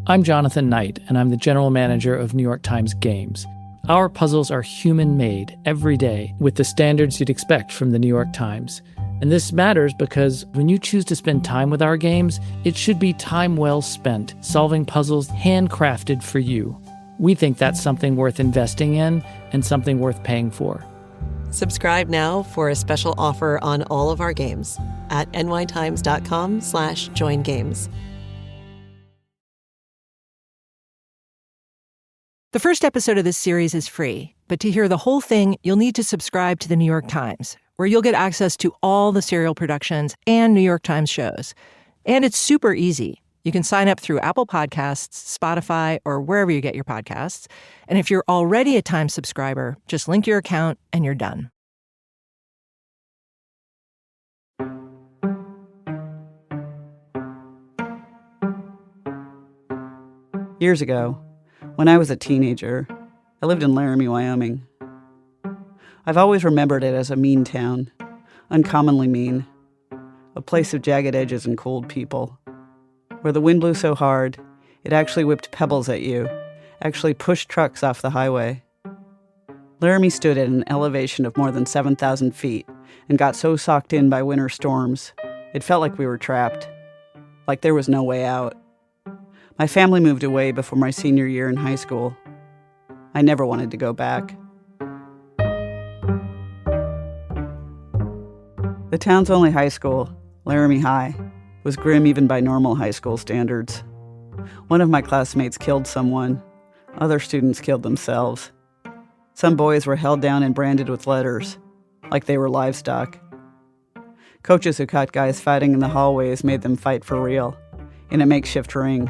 I'm Jonathan Knight, and I'm the general manager of New York Times Games. Our puzzles are human-made every day with the standards you'd expect from the New York Times. And this matters because when you choose to spend time with our games, it should be time well spent, solving puzzles handcrafted for you. We think that's something worth investing in and something worth paying for. Subscribe now for a special offer on all of our games at nytimes.com/joingames. The first episode of this series is free, but to hear the whole thing, you'll need to subscribe to the New York Times, where you'll get access to all the serial productions and New York Times shows. And it's super easy. You can sign up through Apple Podcasts, Spotify, or wherever you get your podcasts. And if you're already a Times subscriber, just link your account and you're done. Years ago, when I was a teenager, I lived in Laramie, Wyoming. I've always remembered it as a mean town, uncommonly mean, a place of jagged edges and cold people, where the wind blew so hard, it actually whipped pebbles at you, actually pushed trucks off the highway. Laramie stood at an elevation of more than 7,000 feet and got so socked in by winter storms, it felt like we were trapped, like there was no way out. My family moved away before my senior year in high school. I never wanted to go back. The town's only high school, Laramie High, was grim even by normal high school standards. One of my classmates killed someone. Other students killed themselves. Some boys were held down and branded with letters, like they were livestock. Coaches who caught guys fighting in the hallways made them fight for real, in a makeshift ring.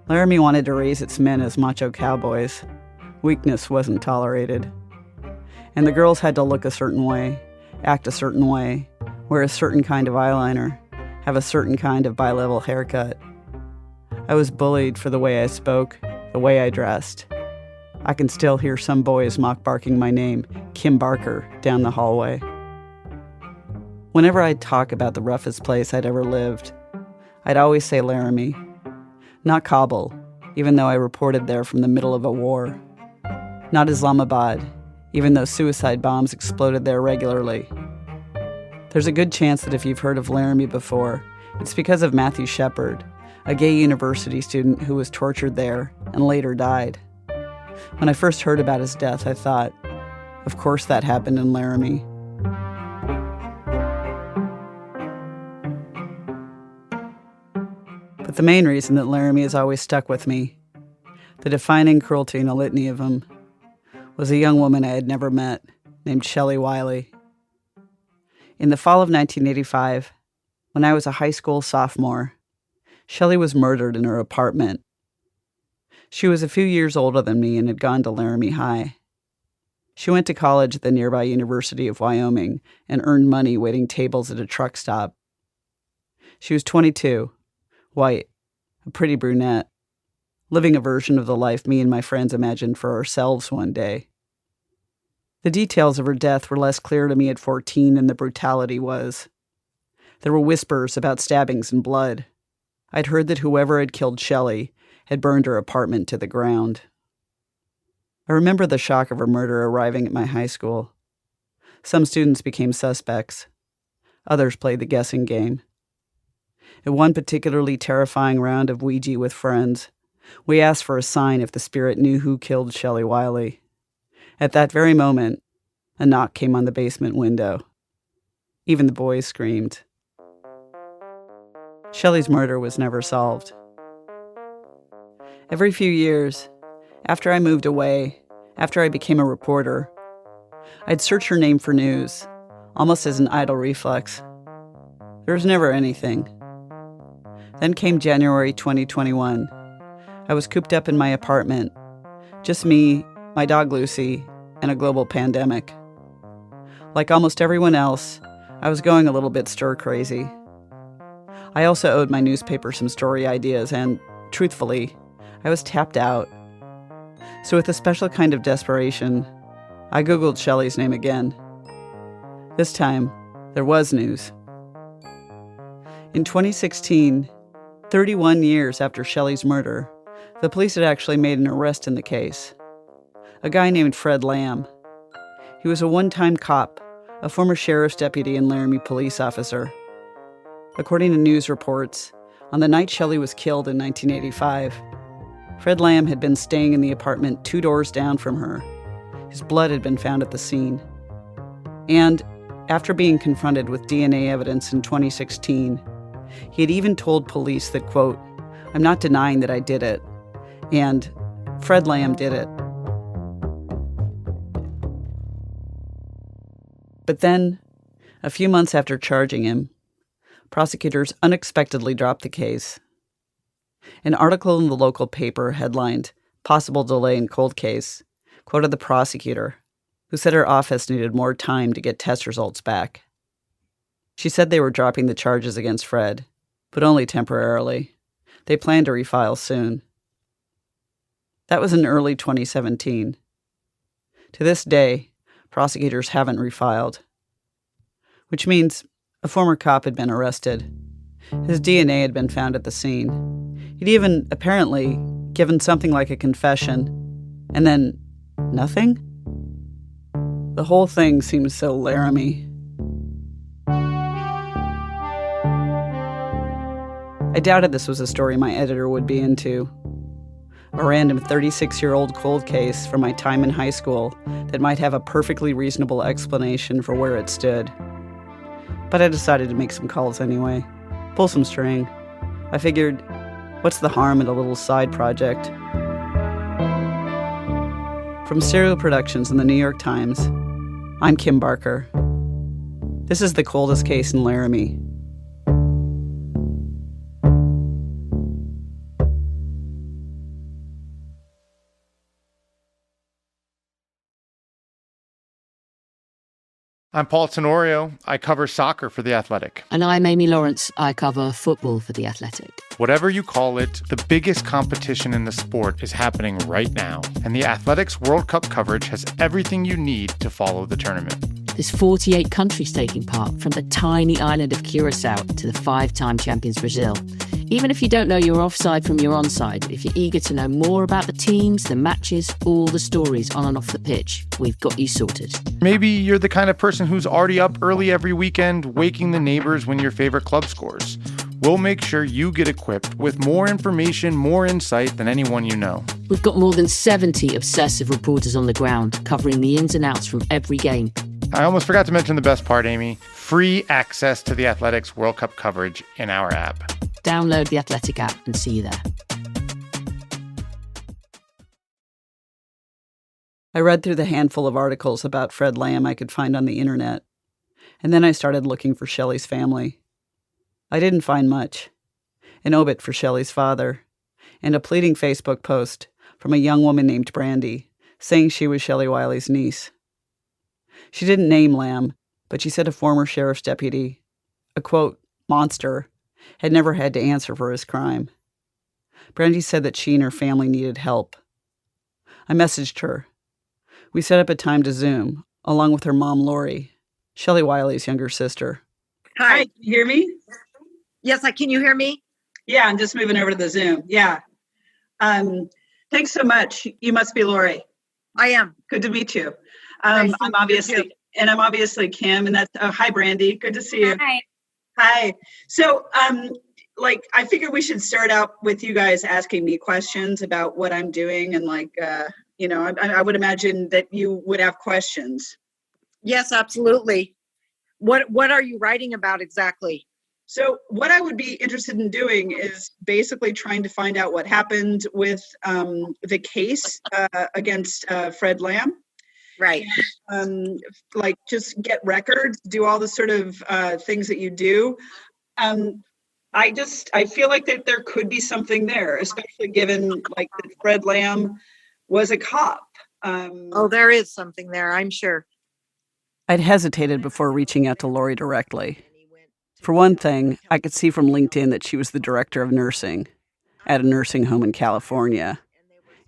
Laramie wanted to raise its men as macho cowboys. Weakness wasn't tolerated. And the girls had to look a certain way, act a certain way, wear a certain kind of eyeliner, have a certain kind of bi-level haircut. I was bullied for the way I spoke, the way I dressed. I can still hear some boys mock barking my name, Kim Barker, down the hallway. Whenever I'd talk about the roughest place I'd ever lived, I'd always say Laramie. Not Kabul, even though I reported there from the middle of a war. Not Islamabad, even though suicide bombs exploded there regularly. There's a good chance that if you've heard of Laramie before, it's because of Matthew Shepard, a gay university student who was tortured there and later died. When I first heard about his death, I thought, of course that happened in Laramie. But the main reason that Laramie has always stuck with me, the defining cruelty in a litany of them, was a young woman I had never met named Shelli Wiley. In the fall of 1985, when I was a high school sophomore, Shelli was murdered in her apartment. She was a few years older than me and had gone to Laramie High. She went to college at the nearby University of Wyoming and earned money waiting tables at a truck stop. She was 22, white, a pretty brunette, living a version of the life me and my friends imagined for ourselves one day. The details of her death were less clear to me at 14 than the brutality was. There were whispers about stabbings and blood. I'd heard that whoever had killed Shelli had burned her apartment to the ground. I remember the shock of her murder arriving at my high school. Some students became suspects. Others played the guessing game. In one particularly terrifying round of Ouija with friends, we asked for a sign if the spirit knew who killed Shelli Wiley. At that very moment, a knock came on the basement window. Even the boys screamed. Shelli's murder was never solved. Every few years, after I moved away, after I became a reporter, I'd search her name for news, almost as an idle reflex. There was never anything. Then came January 2021. I was cooped up in my apartment. Just me, my dog Lucy, and a global pandemic. Like almost everyone else, I was going a little bit stir-crazy. I also owed my newspaper some story ideas and, truthfully, I was tapped out. So with a special kind of desperation, I Googled Shelli's name again. This time, there was news. In 2016, 31 years after Shelli's murder, the police had actually made an arrest in the case. A guy named Fred Lamb. He was a one-time cop, a former sheriff's deputy and Laramie police officer. According to news reports, on the night Shelli was killed in 1985, Fred Lamb had been staying in the apartment 2 doors down from her. His blood had been found at the scene. And after being confronted with DNA evidence in 2016, he had even told police that, quote, "I'm not denying that I did it," and Fred Lamb did it. But then, a few months after charging him, prosecutors unexpectedly dropped the case. An article in the local paper headlined, "Possible Delay in Cold Case," quoted the prosecutor, who said her office needed more time to get test results back. She said they were dropping the charges against Fred, but only temporarily. They planned to refile soon. That was in early 2017. To this day, prosecutors haven't refiled, which means a former cop had been arrested. His DNA had been found at the scene. He'd even, apparently, given something like a confession, and then nothing? The whole thing seems so Laramie. I doubted this was a story my editor would be into. A random 36-year-old cold case from my time in high school that might have a perfectly reasonable explanation for where it stood. But I decided to make some calls anyway. Pull some string. I figured, what's the harm in a little side project? From Serial Productions and the New York Times, I'm Kim Barker. This is the coldest case in Laramie. I'm Paul Tenorio. I cover soccer for The Athletic. And I'm Amy Lawrence. I cover football for The Athletic. Whatever you call it, the biggest competition in the sport is happening right now. And The Athletic's World Cup coverage has everything you need to follow the tournament. There's 48 countries taking part, from the tiny island of Curacao to the 5-time champions Brazil. Even if you don't know your offside from your onside, if you're eager to know more about the teams, the matches, all the stories on and off the pitch, we've got you sorted. Maybe you're the kind of person who's already up early every weekend, waking the neighbors when your favorite club scores. We'll make sure you get equipped with more information, more insight than anyone you know. We've got more than 70 obsessive reporters on the ground, covering the ins and outs from every game. I almost forgot to mention the best part, Amy. Free access to The Athletic's World Cup coverage in our app. Download the Athletic app and see you there. I read through the handful of articles about Fred Lamb I could find on the internet, and then I started looking for Shelli's family. I didn't find much. An obit for Shelli's father, and a pleading Facebook post from a young woman named Brandy saying she was Shelli Wiley's niece. She didn't name Lamb, but she said a former sheriff's deputy, a quote, monster, had never had to answer for his crime. Brandy said that she and her family needed help. I messaged her. We set up a time to Zoom, along with her mom, Lori, Shelli Wiley's younger sister. Hi, can you hear me? Yes, can you hear me? Yeah, I'm just moving over to the Zoom. Yeah. Thanks so much. You must be Lori. I am. Good to meet you. Nice to I'm meet you. obviously Kim, and that's hi, Brandy. Good to see you. Hi. Hi. So, I figured we should start out with you guys asking me questions about what I'm doing, and I would imagine that you would have questions. Yes, absolutely. What are you writing about exactly? So what I would be interested in doing is basically trying to find out what happened with the case against Fred Lamb. Right. Just get records, do all the sort of things that you do. I feel like that there could be something there, especially given that Fred Lamb was a cop. There is something there, I'm sure. I'd hesitated before reaching out to Lori directly. For one thing, I could see from LinkedIn that she was the director of nursing at a nursing home in California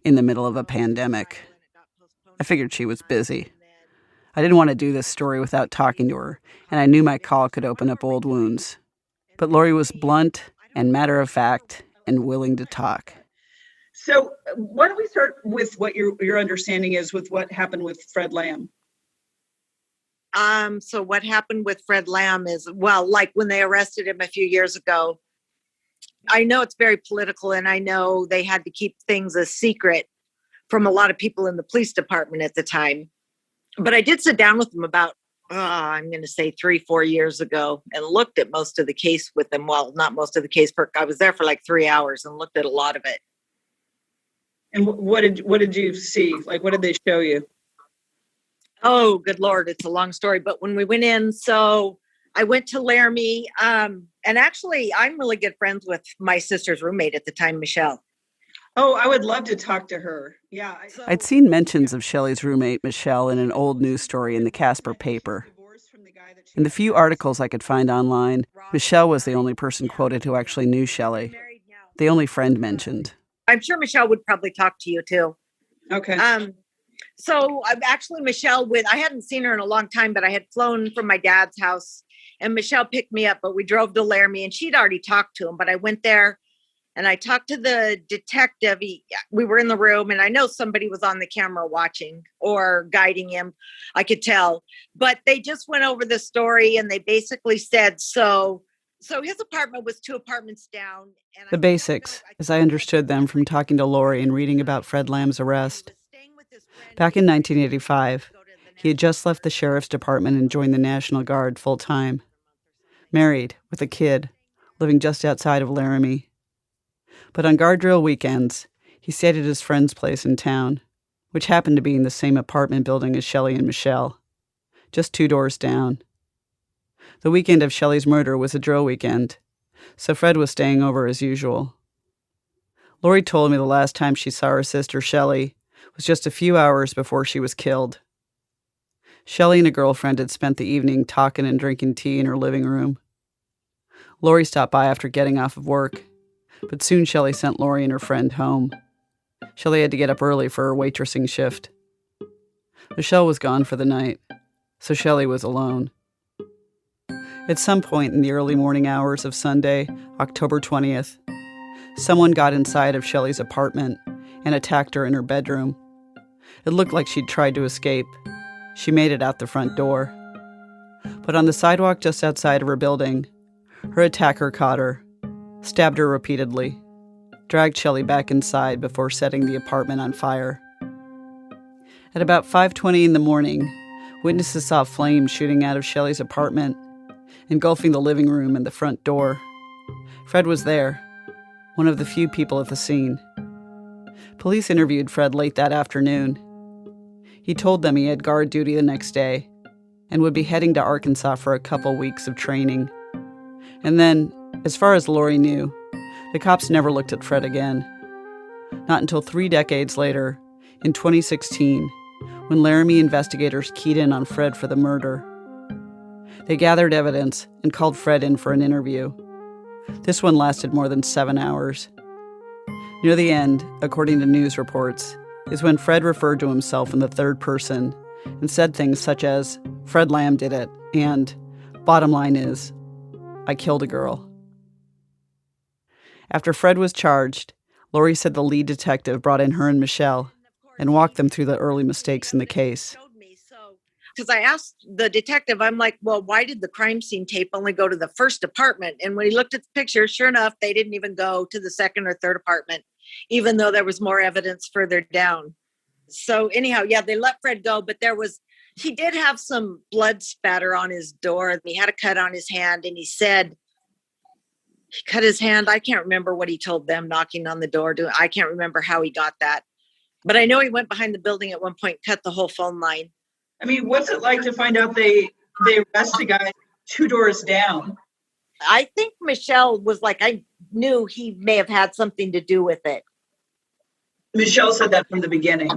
in the middle of a pandemic. I figured she was busy. I didn't want to do this story without talking to her, and I knew my call could open up old wounds. But Lori was blunt and matter-of-fact and willing to talk. So why don't we start with what your understanding is with what happened with Fred Lamb? So what happened with Fred Lamb is, well, like when they arrested him a few years ago, I know it's very political, and I know they had to keep things a secret from a lot of people in the police department at the time. But I did sit down with them about, I'm going to say 3-4 years ago, and looked at most of the case with them. Well, not most of the case, I was there for like 3 hours and looked at a lot of it. And what did you see? Like, what did they show you? Oh, good Lord. It's a long story. But when we went in, so I went to Laramie, and actually I'm really good friends with my sister's roommate at the time, Michelle. Oh, I would love to talk to her. Yeah. I'd seen mentions of Shelli's roommate, Michelle, in an old news story in the Casper paper. In the few articles I could find online, Michelle was the only person quoted who actually knew Shelli, the only friend mentioned. I'm sure Michelle would probably talk to you too. Okay. So I'm actually Michelle I hadn't seen her in a long time, but I had flown from my dad's house and Michelle picked me up, but we drove to Laramie and she'd already talked to him, but I went there and I talked to the detective. We were in the room and I know somebody was on the camera watching or guiding him. I could tell, but they just went over the story and they basically said, so his apartment was 2 apartments down. And the basics, as I understood them from talking to Lori and reading about Fred Lamb's arrest. Back in 1985, he had just left the sheriff's department and joined the National Guard full-time. Married, with a kid, living just outside of Laramie. But on guard drill weekends, he stayed at his friend's place in town, which happened to be in the same apartment building as Shelli and Michelle, just 2 doors down. The weekend of Shelli's murder was a drill weekend, so Fred was staying over as usual. Lori told me the last time she saw her sister, Shelli, was just a few hours before she was killed. Shelli and a girlfriend had spent the evening talking and drinking tea in her living room. Lori stopped by after getting off of work, but soon Shelli sent Lori and her friend home. Shelli had to get up early for her waitressing shift. Michelle was gone for the night, so Shelli was alone. At some point in the early morning hours of Sunday, October 20th, someone got inside of Shelli's apartment and attacked her in her bedroom. It looked like she'd tried to escape. She made it out the front door. But on the sidewalk just outside of her building, her attacker caught her, stabbed her repeatedly, dragged Shelli back inside before setting the apartment on fire. At about 5:20 in the morning, witnesses saw flames shooting out of Shelli's apartment, engulfing the living room and the front door. Fred was there, one of the few people at the scene. Police interviewed Fred late that afternoon. He told them he had guard duty the next day and would be heading to Arkansas for a couple weeks of training. And then, as far as Lori knew, the cops never looked at Fred again. Not until 3 decades later, in 2016, when Laramie investigators keyed in on Fred for the murder. They gathered evidence and called Fred in for an interview. This one lasted more than 7 hours. Near the end, according to news reports, is when Fred referred to himself in the third person and said things such as, "Fred Lamb did it," and "Bottom line is, I killed a girl." After Fred was charged, Lori said the lead detective brought in her and Michelle and walked them through the early mistakes in the case. Because I asked the detective, I'm like, well, why did the crime scene tape only go to the first apartment? And when he looked at the picture, sure enough, they didn't even go to the second or third apartment, even though there was more evidence further down. So anyhow, yeah, they let Fred go, but he did have some blood spatter on his door. He had a cut on his hand, and he said he cut his hand. I can't remember what he told them knocking on the door. I can't remember how he got that. But I know he went behind the building at one point, cut the whole phone line. I mean, what's it like to find out they arrest a guy 2 doors down? I think Michelle was like, I knew he may have had something to do with it. Michelle said that from the beginning.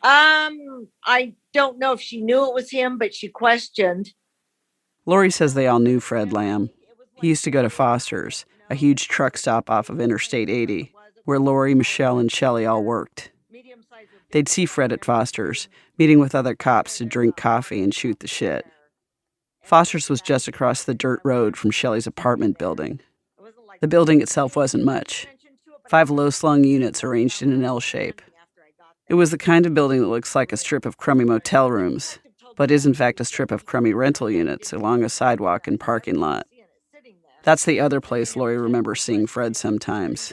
I don't know if she knew it was him, but she questioned. Lori says they all knew Fred Lamb. He used to go to Foster's, a huge truck stop off of Interstate 80, where Lori, Michelle, and Shelli all worked. They'd see Fred at Foster's, meeting with other cops to drink coffee and shoot the shit. Foster's was just across the dirt road from Shelli's apartment building. The building itself wasn't much. 5 low-slung units arranged in an L shape. It was the kind of building that looks like a strip of crummy motel rooms, but is in fact a strip of crummy rental units along a sidewalk and parking lot. That's the other place Lori remembers seeing Fred sometimes,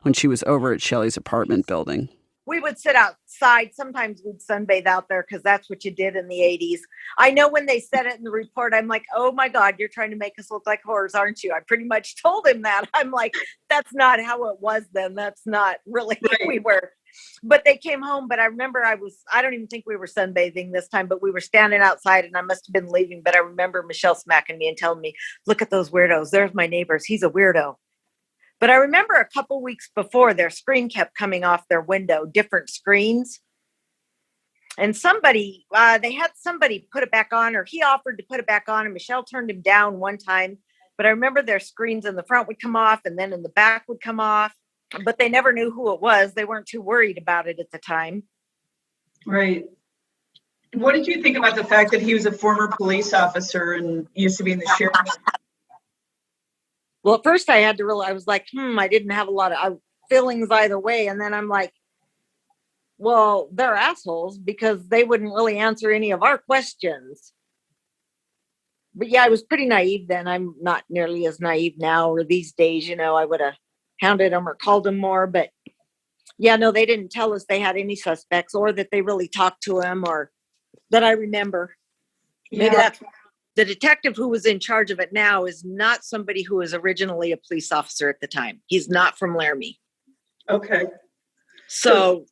when she was over at Shelli's apartment building. We would sit outside. Sometimes we'd sunbathe out there because that's what you did in the 80s. I know when they said it in the report, I'm like, oh my God, you're trying to make us look like whores, aren't you? I pretty much told him that. I'm like, that's not how it was then. That's not really what we were. But they came home. But I remember I don't even think we were sunbathing this time, but we were standing outside and I must have been leaving. But I remember Michelle smacking me and telling me, look at those weirdos. There's my neighbors. He's a weirdo. But I remember a couple weeks before, their screen kept coming off their window, different screens. And they had somebody put it back on, or he offered to put it back on, and Michelle turned him down one time. But I remember their screens in the front would come off, and then in the back would come off. But they never knew who it was. They weren't too worried about it at the time. Right. What did you think about the fact that he was a former police officer and used to be in the sheriff's? Well, at first I was like, I didn't have a lot of feelings either way. And then I'm like, well, they're assholes because they wouldn't really answer any of our questions. But yeah, I was pretty naive then. I'm not nearly as naive now or these days. I would have hounded them or called them more. But yeah, no, they didn't tell us they had any suspects or that they really talked to him or that I remember. Maybe that's the detective who was in charge of it now is not somebody who was originally a police officer at the time. He's not from Laramie. Okay. So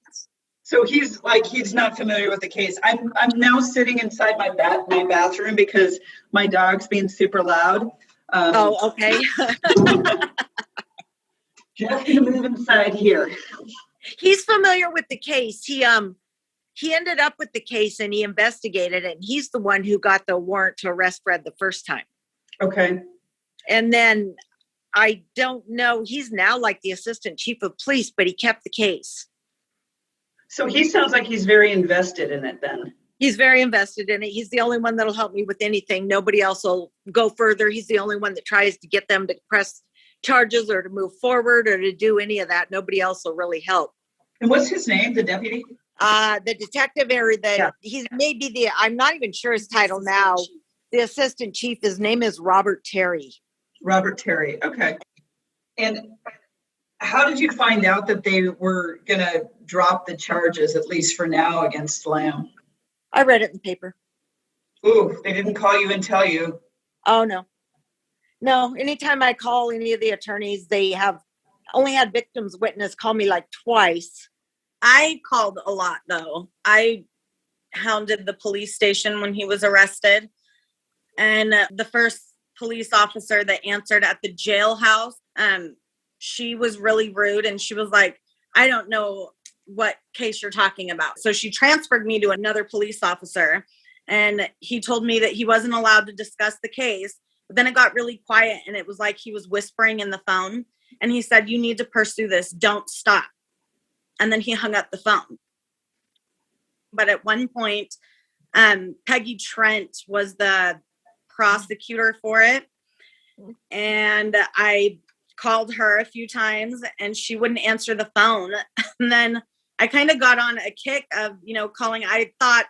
he's not familiar with the case. I'm now sitting inside my bathroom because my dog's being super loud. Okay. Just gonna move inside here. He's familiar with the case. He ended up with the case and he investigated it. And he's the one who got the warrant to arrest Fred the first time. Okay. And then I don't know. He's now like the assistant chief of police, but he kept the case. So he sounds like he's very invested in it then. He's very invested in it. He's the only one that'll help me with anything. Nobody else will go further. He's the only one that tries to get them to press charges or to move forward or to do any of that. Nobody else will really help. And what's his name, the deputy? The detective he's maybe I'm not even sure his title now. The assistant chief, his name is Robert Terry. Robert Terry. Okay. And how did you find out that they were going to drop the charges, at least for now, against Lamb? I read it in the paper. Ooh, they didn't call you and tell you. Oh, no. No, anytime I call any of the attorneys, they have only had victims witness call me like twice. I called a lot, though. I hounded the police station when he was arrested. And the first police officer that answered at the jailhouse, she was really rude. And she was like, I don't know what case you're talking about. So she transferred me to another police officer. And he told me that he wasn't allowed to discuss the case. But then it got really quiet. And it was like he was whispering in the phone. And he said, you need to pursue this. Don't stop. And then he hung up the phone. But at one point, Peggy Trent was the prosecutor for it. And I called her a few times and she wouldn't answer the phone. And then I kind of got on a kick of, calling. I thought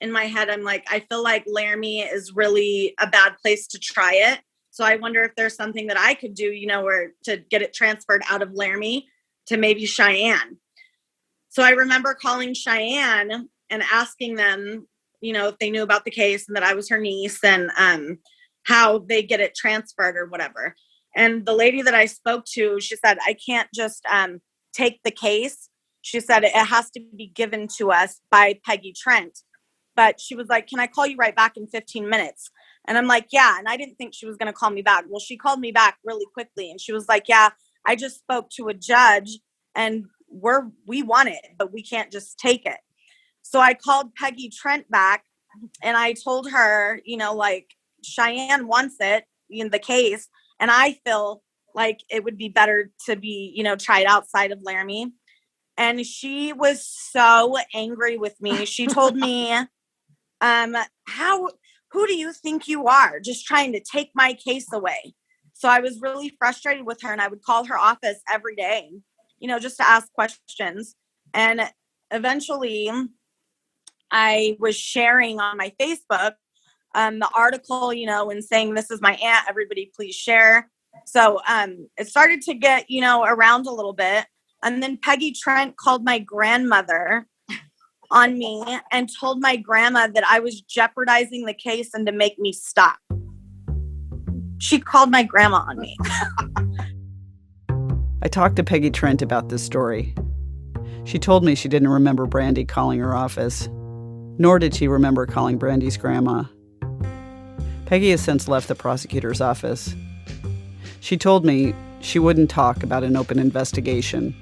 in my head, I'm like, I feel like Laramie is really a bad place to try it. So I wonder if there's something that I could do, or to get it transferred out of Laramie to maybe Cheyenne. So I remember calling Cheyenne and asking them, if they knew about the case and that I was her niece and how they get it transferred or whatever. And the lady that I spoke to, she said, I can't just take the case. She said, it has to be given to us by Peggy Trent. But she was like, can I call you right back in 15 minutes? And I'm like, yeah. And I didn't think she was going to call me back. Well, she called me back really quickly. And she was like, yeah, I just spoke to a judge and we want it, but we can't just take it. So I called Peggy Trent back and I told her, Cheyenne wants it in the case. And I feel like it would be better to be, tried outside of Laramie. And she was so angry with me. She told me, who do you think you are? Just trying to take my case away. So I was really frustrated with her, and I would call her office every day, just to ask questions. And eventually I was sharing on my Facebook the article, and saying, "This is my aunt, everybody please share." So it started to get, around a little bit. And then Peggy Trent called my grandmother on me and told my grandma that I was jeopardizing the case and to make me stop. She called my grandma on me. I talked to Peggy Trent about this story. She told me she didn't remember Brandy calling her office, nor did she remember calling Brandy's grandma. Peggy has since left the prosecutor's office. She told me she wouldn't talk about an open investigation.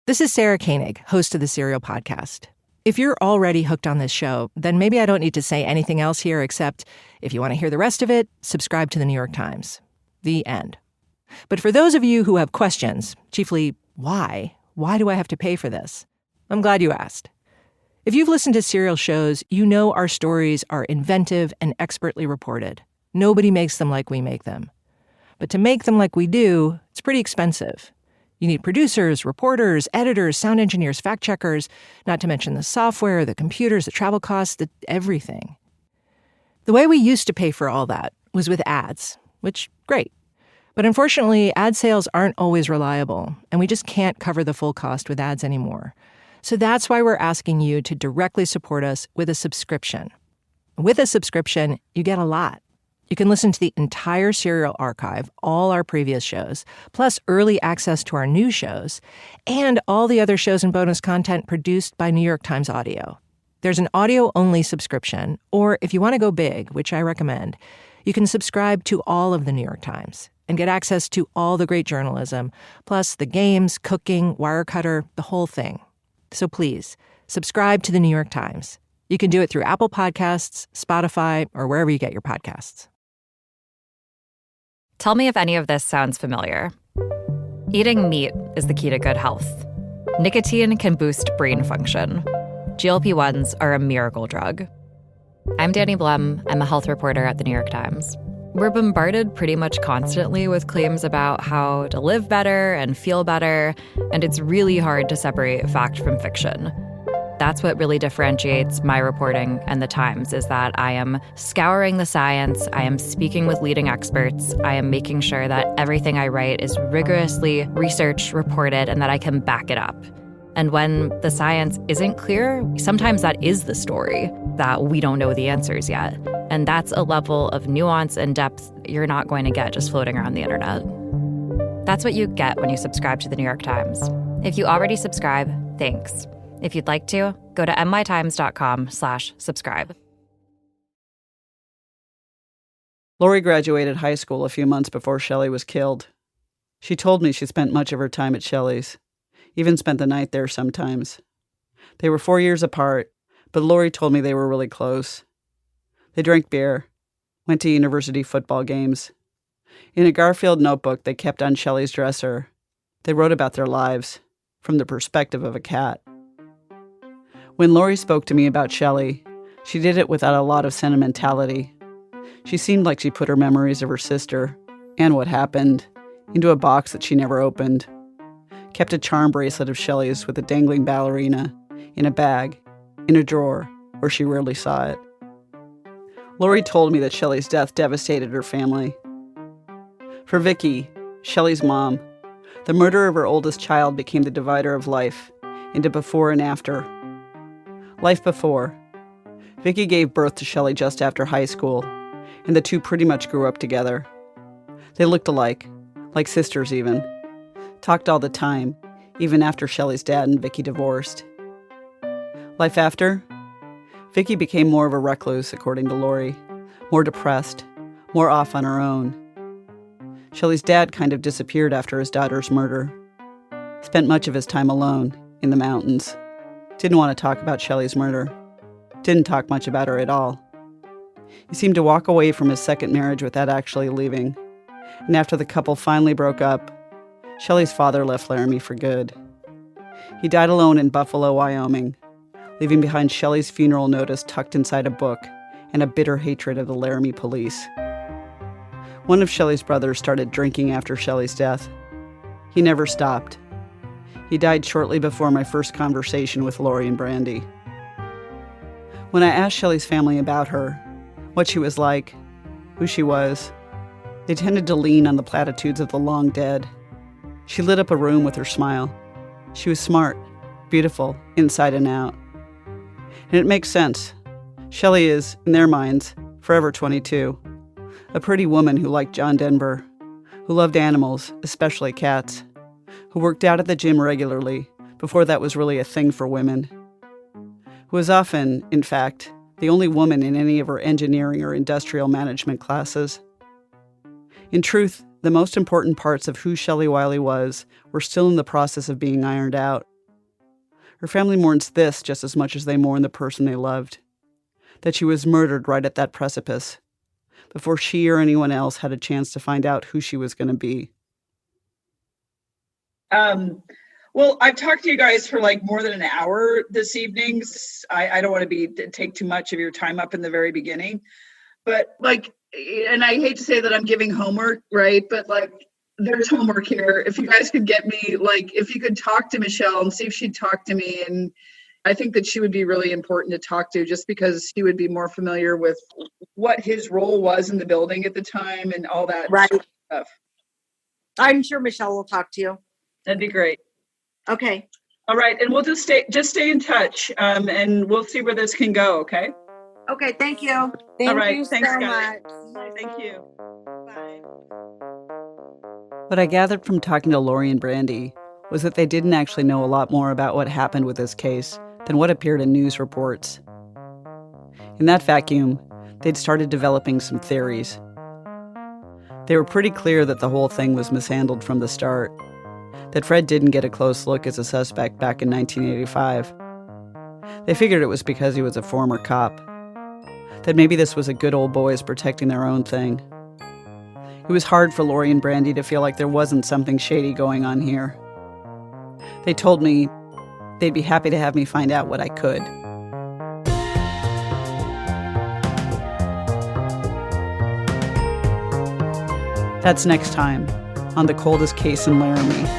This is Sarah Koenig, host of the Serial Podcast. If you're already hooked on this show, then maybe I don't need to say anything else here except if you want to hear the rest of it, subscribe to the New York Times. The end. But for those of you who have questions, chiefly why? Why do I have to pay for this? I'm glad you asked. If you've listened to serial shows, you know our stories are inventive and expertly reported. Nobody makes them like we make them. But to make them like we do, it's pretty expensive. You need producers, reporters, editors, sound engineers, fact checkers, not to mention the software, the computers, the travel costs, everything. The way we used to pay for all that was with ads, which, great. But unfortunately, ad sales aren't always reliable, and we just can't cover the full cost with ads anymore. So that's why we're asking you to directly support us with a subscription. With a subscription, you get a lot. You can listen to the entire Serial archive, all our previous shows, plus early access to our new shows, and all the other shows and bonus content produced by New York Times Audio. There's an audio-only subscription, or if you want to go big, which I recommend, you can subscribe to all of the New York Times and get access to all the great journalism, plus the games, cooking, Wirecutter, the whole thing. So please, subscribe to the New York Times. You can do it through Apple Podcasts, Spotify, or wherever you get your podcasts. Tell me if any of this sounds familiar. Eating meat is the key to good health. Nicotine can boost brain function. GLP-1s are a miracle drug. I'm Danny Blum. I'm a health reporter at the New York Times. We're bombarded pretty much constantly with claims about how to live better and feel better, and it's really hard to separate fact from fiction. That's what really differentiates my reporting and the Times, is that I am scouring the science, I am speaking with leading experts, I am making sure that everything I write is rigorously researched, reported, and that I can back it up. And when the science isn't clear, sometimes that is the story, that we don't know the answers yet. And that's a level of nuance and depth you're not going to get just floating around the internet. That's what you get when you subscribe to the New York Times. If you already subscribe, thanks. If you'd like to, go to nytimes.com/subscribe. Lori graduated high school a few months before Shelli was killed. She told me she spent much of her time at Shelli's, even spent the night there sometimes. They were 4 years apart, but Lori told me they were really close. They drank beer, went to university football games. In a Garfield notebook they kept on Shelli's dresser, they wrote about their lives from the perspective of a cat. When Lori spoke to me about Shelli, she did it without a lot of sentimentality. She seemed like she put her memories of her sister, and what happened, into a box that she never opened. Kept a charm bracelet of Shelli's with a dangling ballerina, in a bag, in a drawer, where she rarely saw it. Lori told me that Shelli's death devastated her family. For Vicky, Shelli's mom, the murder of her oldest child became the divider of life into before and after. Life before. Vicky gave birth to Shelli just after high school, and the two pretty much grew up together. They looked alike, like sisters even. Talked all the time, even after Shelli's dad and Vicky divorced. Life after? Vicky became more of a recluse, according to Lori, more depressed, more off on her own. Shelli's dad kind of disappeared after his daughter's murder. Spent much of his time alone, in the mountains. Didn't want to talk about Shelli's murder. Didn't talk much about her at all. He seemed to walk away from his second marriage without actually leaving. And after the couple finally broke up, Shelli's father left Laramie for good. He died alone in Buffalo, Wyoming, leaving behind Shelli's funeral notice tucked inside a book and a bitter hatred of the Laramie police. One of Shelli's brothers started drinking after Shelli's death. He never stopped. He died shortly before my first conversation with Lori and Brandy. When I asked Shelli's family about her, what she was like, who she was, they tended to lean on the platitudes of the long dead. She lit up a room with her smile. She was smart, beautiful, inside and out. And it makes sense. Shelli is, in their minds, forever 22. A pretty woman who liked John Denver, who loved animals, especially cats, who worked out at the gym regularly before that was really a thing for women, who was often, in fact, the only woman in any of her engineering or industrial management classes. In truth, the most important parts of who Shelli Wiley was were still in the process of being ironed out. Her family mourns this just as much as they mourn the person they loved, that she was murdered right at that precipice, before she or anyone else had a chance to find out who she was going to be. Well, I've talked to you guys for like more than an hour this evening. I don't want to take too much of your time up in the very beginning, but like, and I hate to say that I'm giving homework, right? But like, there's homework here. If you guys could get me, like, if you could talk to Michelle and see if she'd talk to me. And I think that she would be really important to talk to just because she would be more familiar with what his role was in the building at the time and all that stuff. I'm sure Michelle will talk to you. That'd be great. Okay. All right. And we'll just stay in touch and we'll see where this can go. Okay. Okay. Thank you. Thank you Thanks, so guys. much. Thank you. Bye. What I gathered from talking to Lori and Brandy was that they didn't actually know a lot more about what happened with this case than what appeared in news reports. In that vacuum, they'd started developing some theories. They were pretty clear that the whole thing was mishandled from the start, that Fred didn't get a close look as a suspect back in 1985. They figured it was because he was a former cop, that maybe this was a good old boys protecting their own thing. It was hard for Lori and Brandy to feel like there wasn't something shady going on here. They told me they'd be happy to have me find out what I could. That's next time on The Coldest Case in Laramie.